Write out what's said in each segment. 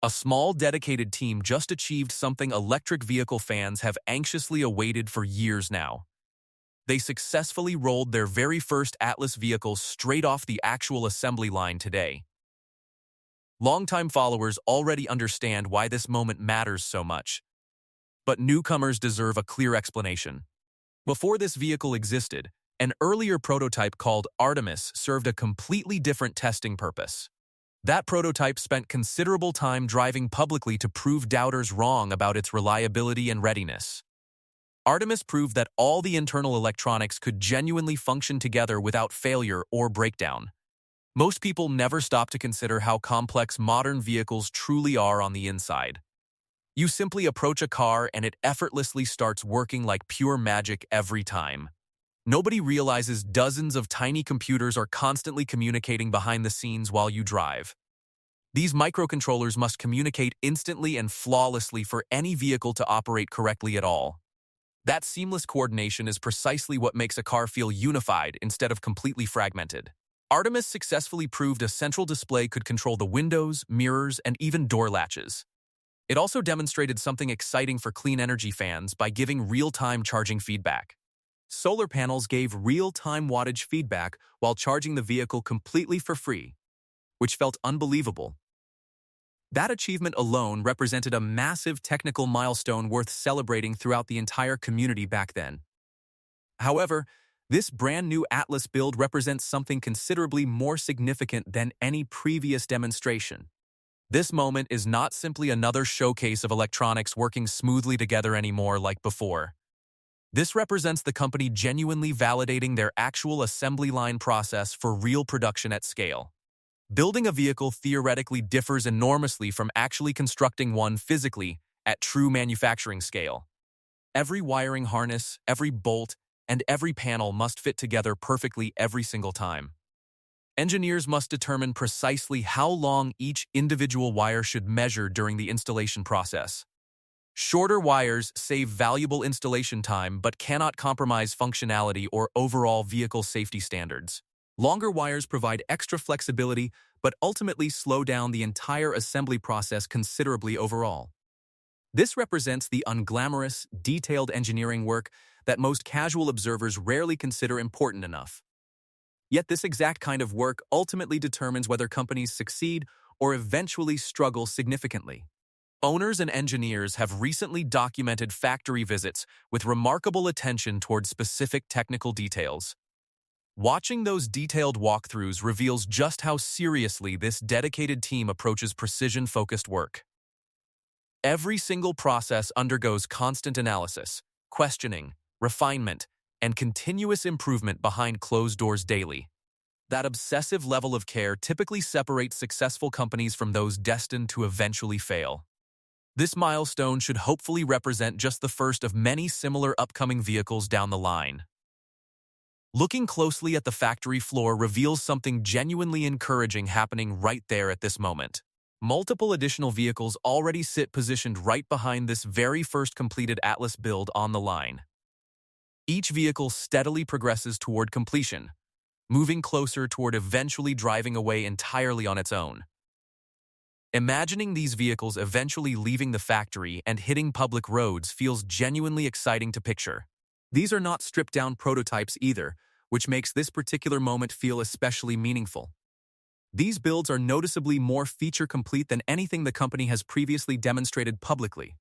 A small, dedicated team just achieved something electric vehicle fans have anxiously awaited for years now. They successfully rolled their very first Atlas vehicle straight off the actual assembly line today. Longtime followers already understand why this moment matters so much. But newcomers deserve a clear explanation. Before this vehicle existed, an earlier prototype called Artemis served a completely different testing purpose. That prototype spent considerable time driving publicly to prove doubters wrong about its reliability and readiness. Artemis proved that all the internal electronics could genuinely function together without failure or breakdown. Most people never stop to consider how complex modern vehicles truly are on the inside. You simply approach a car and it effortlessly starts working like pure magic every time. Nobody realizes dozens of tiny computers are constantly communicating behind the scenes while you drive. These microcontrollers must communicate instantly and flawlessly for any vehicle to operate correctly at all. That seamless coordination is precisely what makes a car feel unified instead of completely fragmented. Artemis successfully proved a central display could control the windows, mirrors, and even door latches. It also demonstrated something exciting for clean energy fans by giving real-time charging feedback. Solar panels gave real-time wattage feedback while charging the vehicle completely for free, which felt unbelievable. That achievement alone represented a massive technical milestone worth celebrating throughout the entire community back then. However, this brand-new Atlas build represents something considerably more significant than any previous demonstration. This moment is not simply another showcase of electronics working smoothly together anymore like before. This represents the company genuinely validating their actual assembly line process for real production at scale. Building a vehicle theoretically differs enormously from actually constructing one physically at true manufacturing scale. Every wiring harness, every bolt, and every panel must fit together perfectly every single time. Engineers must determine precisely how long each individual wire should measure during the installation process. Shorter wires save valuable installation time but cannot compromise functionality or overall vehicle safety standards. Longer wires provide extra flexibility but ultimately slow down the entire assembly process considerably overall. This represents the unglamorous, detailed engineering work that most casual observers rarely consider important enough. Yet this exact kind of work ultimately determines whether companies succeed or eventually struggle significantly. Owners and engineers have recently documented factory visits with remarkable attention toward specific technical details. Watching those detailed walkthroughs reveals just how seriously this dedicated team approaches precision-focused work. Every single process undergoes constant analysis, questioning, refinement, and continuous improvement behind closed doors daily. That obsessive level of care typically separates successful companies from those destined to eventually fail. This milestone should hopefully represent just the first of many similar upcoming vehicles down the line. Looking closely at the factory floor reveals something genuinely encouraging happening right there at this moment. Multiple additional vehicles already sit positioned right behind this very first completed Atlas build on the line. Each vehicle steadily progresses toward completion, moving closer toward eventually driving away entirely on its own. Imagining these vehicles eventually leaving the factory and hitting public roads feels genuinely exciting to picture. These are not stripped-down prototypes either, which makes this particular moment feel especially meaningful. These builds are noticeably more feature-complete than anything the company has previously demonstrated publicly.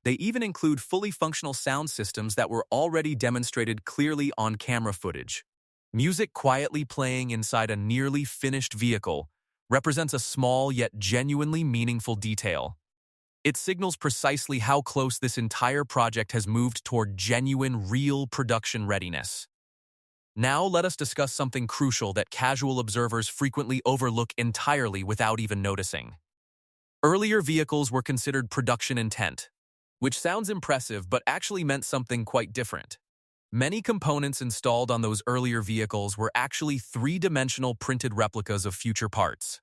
They even include fully functional sound systems that were already demonstrated clearly on camera footage. Music quietly playing inside a nearly finished vehicle represents a small yet genuinely meaningful detail. It signals precisely how close this entire project has moved toward genuine, real production readiness. Now let us discuss something crucial that casual observers frequently overlook entirely without even noticing. Earlier vehicles were considered production intent, which sounds impressive but actually meant something quite different. Many components installed on those earlier vehicles were actually three-dimensional printed replicas of future parts.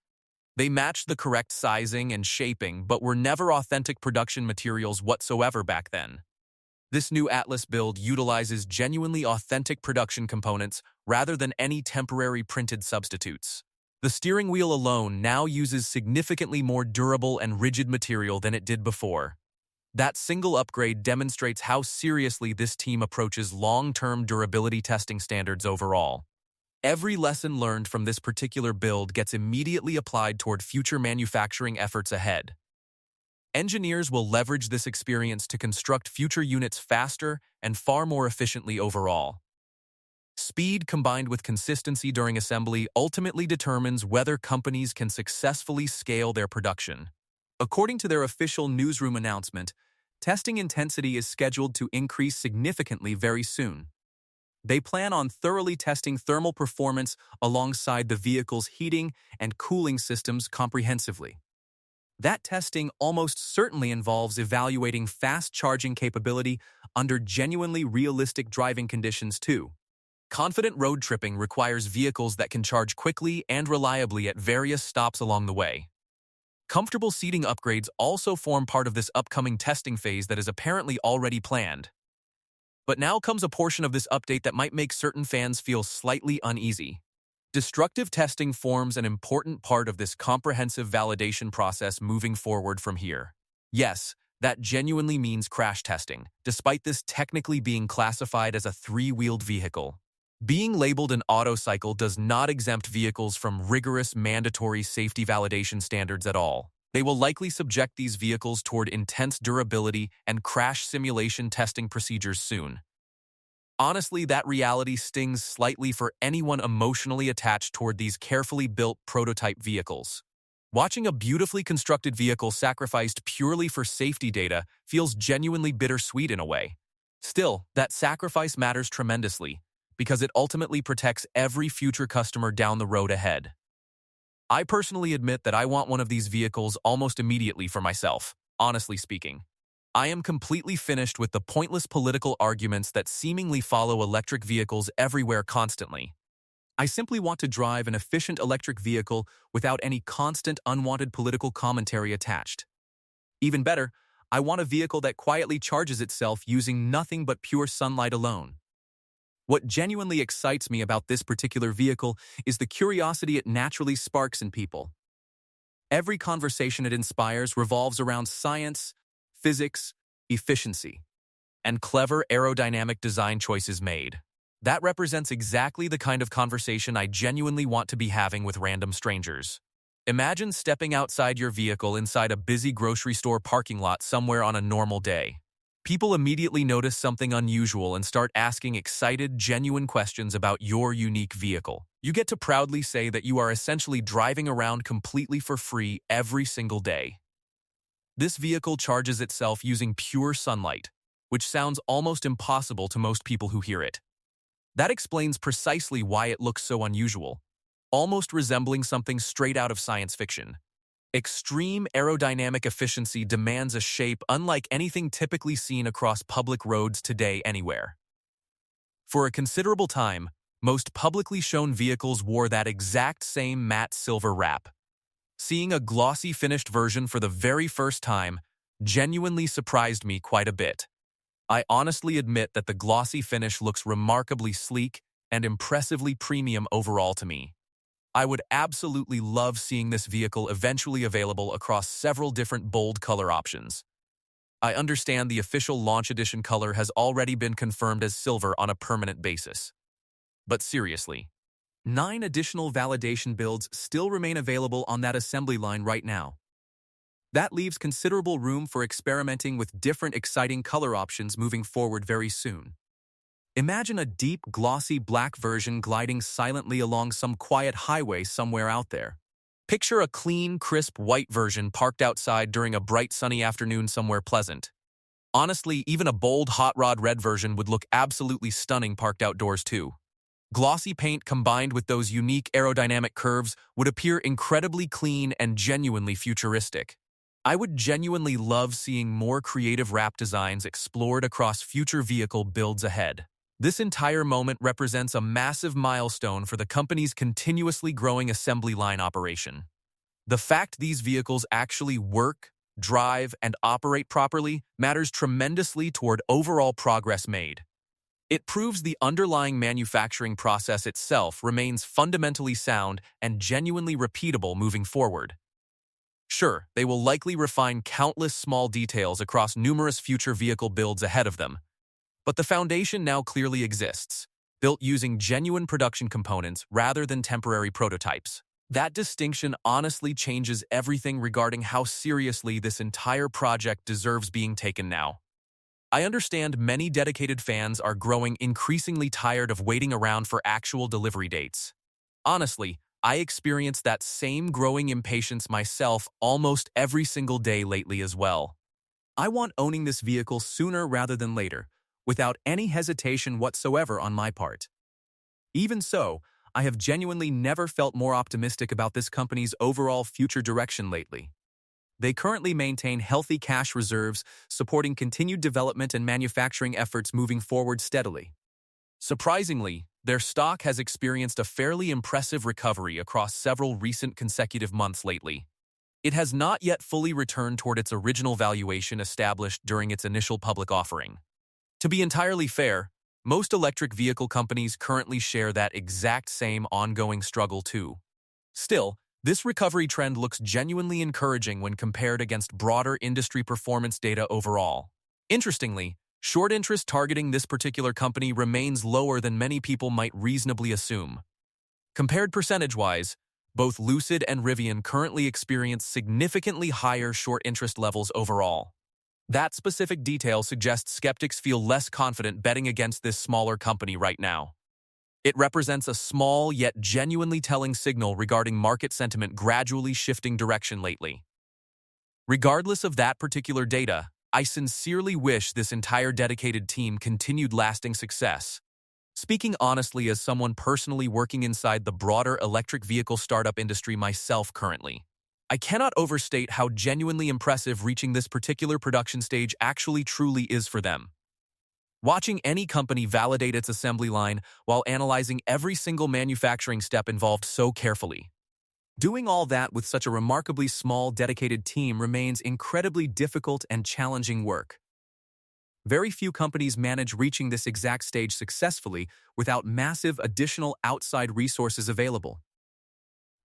They matched the correct sizing and shaping but were never authentic production materials whatsoever back then. This new Atlas build utilizes genuinely authentic production components rather than any temporary printed substitutes. The steering wheel alone now uses significantly more durable and rigid material than it did before. That single upgrade demonstrates how seriously this team approaches long-term durability testing standards overall. Every lesson learned from this particular build gets immediately applied toward future manufacturing efforts ahead. Engineers will leverage this experience to construct future units faster and far more efficiently overall. Speed combined with consistency during assembly ultimately determines whether companies can successfully scale their production. According to their official newsroom announcement, testing intensity is scheduled to increase significantly very soon. They plan on thoroughly testing thermal performance alongside the vehicle's heating and cooling systems comprehensively. That testing almost certainly involves evaluating fast charging capability under genuinely realistic driving conditions too. Confident road tripping requires vehicles that can charge quickly and reliably at various stops along the way. Comfortable seating upgrades also form part of this upcoming testing phase that is apparently already planned. But now comes a portion of this update that might make certain fans feel slightly uneasy. Destructive testing forms an important part of this comprehensive validation process moving forward from here. Yes, that genuinely means crash testing, despite this technically being classified as a three-wheeled vehicle. Being labeled an auto cycle does not exempt vehicles from rigorous mandatory safety validation standards at all. They will likely subject these vehicles toward intense durability and crash simulation testing procedures soon. Honestly, that reality stings slightly for anyone emotionally attached toward these carefully built prototype vehicles. Watching a beautifully constructed vehicle sacrificed purely for safety data feels genuinely bittersweet in a way. Still, that sacrifice matters tremendously, because it ultimately protects every future customer down the road ahead. I personally admit that I want one of these vehicles almost immediately for myself, honestly speaking. I am completely finished with the pointless political arguments that seemingly follow electric vehicles everywhere constantly. I simply want to drive an efficient electric vehicle without any constant unwanted political commentary attached. Even better, I want a vehicle that quietly charges itself using nothing but pure sunlight alone. What genuinely excites me about this particular vehicle is the curiosity it naturally sparks in people. Every conversation it inspires revolves around science, physics, efficiency, and clever aerodynamic design choices made. That represents exactly the kind of conversation I genuinely want to be having with random strangers. Imagine stepping outside your vehicle inside a busy grocery store parking lot somewhere on a normal day. People immediately notice something unusual and start asking excited, genuine questions about your unique vehicle. You get to proudly say that you are essentially driving around completely for free every single day. This vehicle charges itself using pure sunlight, which sounds almost impossible to most people who hear it. That explains precisely why it looks so unusual, almost resembling something straight out of science fiction. Extreme aerodynamic efficiency demands a shape unlike anything typically seen across public roads today anywhere. For a considerable time, most publicly shown vehicles wore that exact same matte silver wrap. Seeing a glossy finished version for the very first time genuinely surprised me quite a bit. I honestly admit that the glossy finish looks remarkably sleek and impressively premium overall to me. I would absolutely love seeing this vehicle eventually available across several different bold color options. I understand the official launch edition color has already been confirmed as silver on a permanent basis. But seriously, 9 additional validation builds still remain available on that assembly line right now. That leaves considerable room for experimenting with different exciting color options moving forward very soon. Imagine a deep, glossy black version gliding silently along some quiet highway somewhere out there. Picture a clean, crisp white version parked outside during a bright sunny afternoon somewhere pleasant. Honestly, even a bold hot rod red version would look absolutely stunning parked outdoors too. Glossy paint combined with those unique aerodynamic curves would appear incredibly clean and genuinely futuristic. I would genuinely love seeing more creative wrap designs explored across future vehicle builds ahead. This entire moment represents a massive milestone for the company's continuously growing assembly line operation. The fact these vehicles actually work, drive, and operate properly matters tremendously toward overall progress made. It proves the underlying manufacturing process itself remains fundamentally sound and genuinely repeatable moving forward. Sure, they will likely refine countless small details across numerous future vehicle builds ahead of them, but the foundation now clearly exists, built using genuine production components rather than temporary prototypes. That distinction honestly changes everything regarding how seriously this entire project deserves being taken now. I understand many dedicated fans are growing increasingly tired of waiting around for actual delivery dates. Honestly, I experience that same growing impatience myself almost every single day lately as well. I want owning this vehicle sooner rather than later, without any hesitation whatsoever on my part. Even so, I have genuinely never felt more optimistic about this company's overall future direction lately. They currently maintain healthy cash reserves, supporting continued development and manufacturing efforts moving forward steadily. Surprisingly, their stock has experienced a fairly impressive recovery across several recent consecutive months lately. It has not yet fully returned toward its original valuation established during its initial public offering. To be entirely fair, most electric vehicle companies currently share that exact same ongoing struggle too. Still, this recovery trend looks genuinely encouraging when compared against broader industry performance data overall. Interestingly, short interest targeting this particular company remains lower than many people might reasonably assume. Compared percentage-wise, both Lucid and Rivian currently experience significantly higher short interest levels overall. That specific detail suggests skeptics feel less confident betting against this smaller company right now. It represents a small yet genuinely telling signal regarding market sentiment gradually shifting direction lately. Regardless of that particular data, I sincerely wish this entire dedicated team continued lasting success. Speaking honestly as someone personally working inside the broader electric vehicle startup industry myself currently, I cannot overstate how genuinely impressive reaching this particular production stage actually truly is for them. Watching any company validate its assembly line while analyzing every single manufacturing step involved so carefully. Doing all that with such a remarkably small, dedicated team remains incredibly difficult and challenging work. Very few companies manage reaching this exact stage successfully without massive additional outside resources available.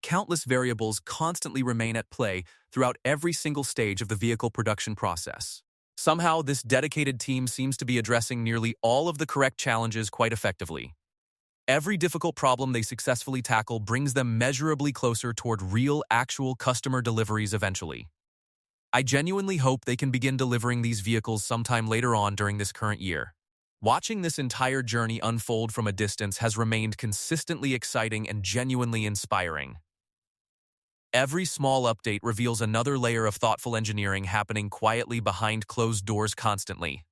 Countless variables constantly remain at play throughout every single stage of the vehicle production process. Somehow, this dedicated team seems to be addressing nearly all of the correct challenges quite effectively. Every difficult problem they successfully tackle brings them measurably closer toward real, actual customer deliveries eventually. I genuinely hope they can begin delivering these vehicles sometime later on during this current year. Watching this entire journey unfold from a distance has remained consistently exciting and genuinely inspiring. Every small update reveals another layer of thoughtful engineering happening quietly behind closed doors constantly.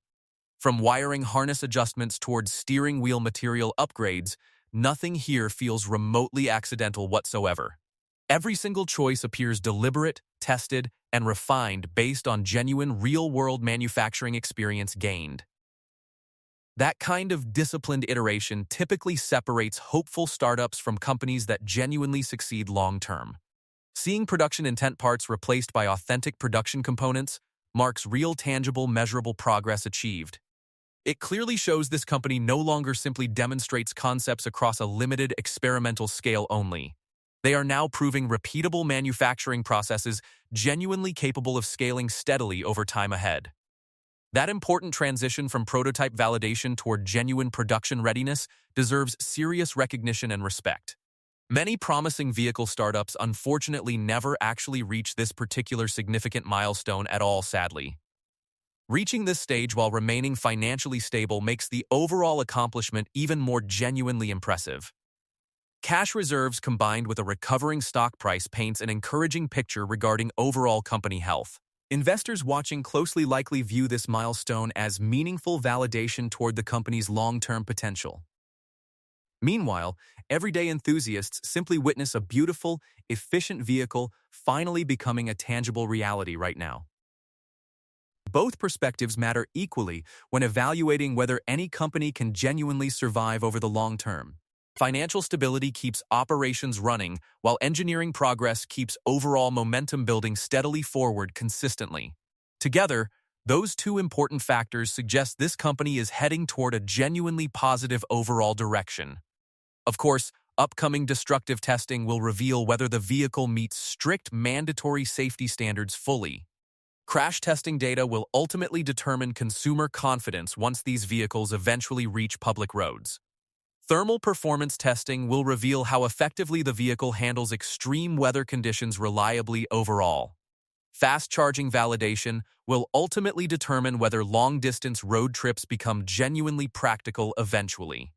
From wiring harness adjustments towards steering wheel material upgrades, nothing here feels remotely accidental whatsoever. Every single choice appears deliberate, tested, and refined based on genuine real-world manufacturing experience gained. That kind of disciplined iteration typically separates hopeful startups from companies that genuinely succeed long-term. Seeing production intent parts replaced by authentic production components marks real, tangible, measurable progress achieved. It clearly shows this company no longer simply demonstrates concepts across a limited experimental scale only. They are now proving repeatable manufacturing processes genuinely capable of scaling steadily over time ahead. That important transition from prototype validation toward genuine production readiness deserves serious recognition and respect. Many promising vehicle startups unfortunately never actually reach this particular significant milestone at all, sadly. Reaching this stage while remaining financially stable makes the overall accomplishment even more genuinely impressive. Cash reserves combined with a recovering stock price paints an encouraging picture regarding overall company health. Investors watching closely likely view this milestone as meaningful validation toward the company's long-term potential. Meanwhile, everyday enthusiasts simply witness a beautiful, efficient vehicle finally becoming a tangible reality right now. Both perspectives matter equally when evaluating whether any company can genuinely survive over the long term. Financial stability keeps operations running, while engineering progress keeps overall momentum building steadily forward consistently. Together, Those two important factors suggest this company is heading toward a genuinely positive overall direction. Of course, upcoming destructive testing will reveal whether the vehicle meets strict mandatory safety standards fully. Crash testing data will ultimately determine consumer confidence once these vehicles eventually reach public roads. Thermal performance testing will reveal how effectively the vehicle handles extreme weather conditions reliably overall. Fast charging validation will ultimately determine whether long-distance road trips become genuinely practical eventually.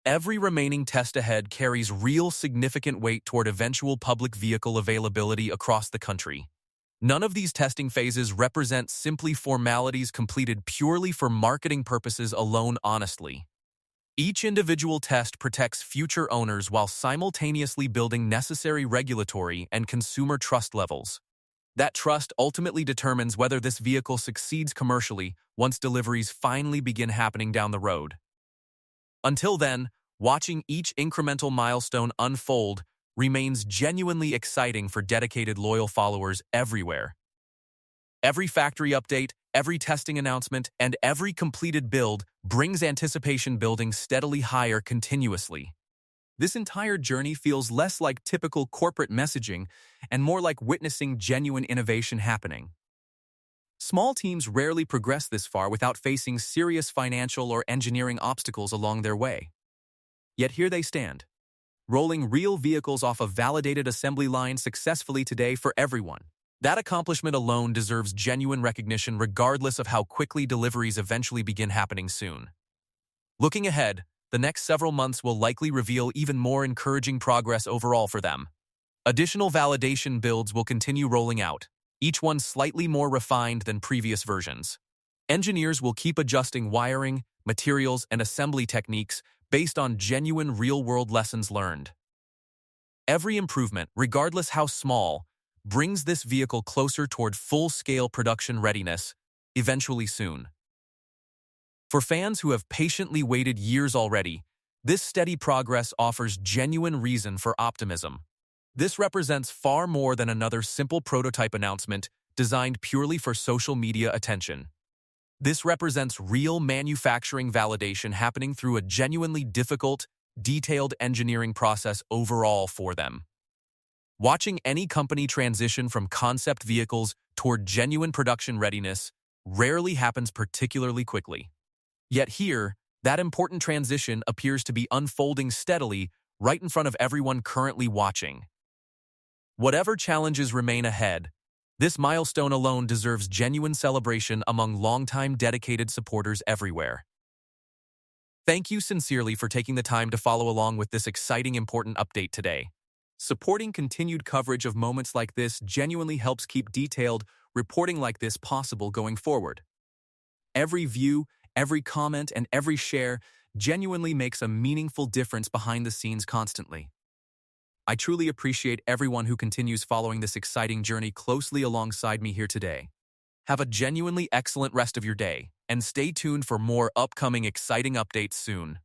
Every remaining test ahead carries real significant weight toward eventual public vehicle availability across the country. None of these testing phases represent simply formalities completed purely for marketing purposes alone honestly. Each individual test protects future owners while simultaneously building necessary regulatory and consumer trust levels. That trust ultimately determines whether this vehicle succeeds commercially once deliveries finally begin happening down the road. Until then, watching each incremental milestone unfold remains genuinely exciting for dedicated loyal followers everywhere. Every factory update, every testing announcement, and every completed build brings anticipation building steadily higher continuously. This entire journey feels less like typical corporate messaging and more like witnessing genuine innovation happening. Small teams rarely progress this far without facing serious financial or engineering obstacles along their way. Yet here they stand, rolling real vehicles off a validated assembly line successfully today for everyone. That accomplishment alone deserves genuine recognition regardless of how quickly deliveries eventually begin happening soon. Looking ahead, the next several months will likely reveal even more encouraging progress overall for them. Additional validation builds will continue rolling out, each one slightly more refined than previous versions. Engineers will keep adjusting wiring, materials, and assembly techniques based on genuine real-world lessons learned. Every improvement, regardless how small, brings this vehicle closer toward full-scale production readiness, eventually soon. For fans who have patiently waited years already, this steady progress offers genuine reason for optimism. This represents far more than another simple prototype announcement designed purely for social media attention. This represents real manufacturing validation happening through a genuinely difficult, detailed engineering process overall for them. Watching any company transition from concept vehicles toward genuine production readiness rarely happens particularly quickly. Yet here, that important transition appears to be unfolding steadily right in front of everyone currently watching. Whatever challenges remain ahead, this milestone alone deserves genuine celebration among longtime dedicated supporters everywhere. Thank you sincerely for taking the time to follow along with this exciting important update today. Supporting continued coverage of moments like this genuinely helps keep detailed reporting like this possible going forward. Every view, every comment, and every share genuinely makes a meaningful difference behind the scenes constantly. I truly appreciate everyone who continues following this exciting journey closely alongside me here today. Have a genuinely excellent rest of your day, and stay tuned for more upcoming exciting updates soon.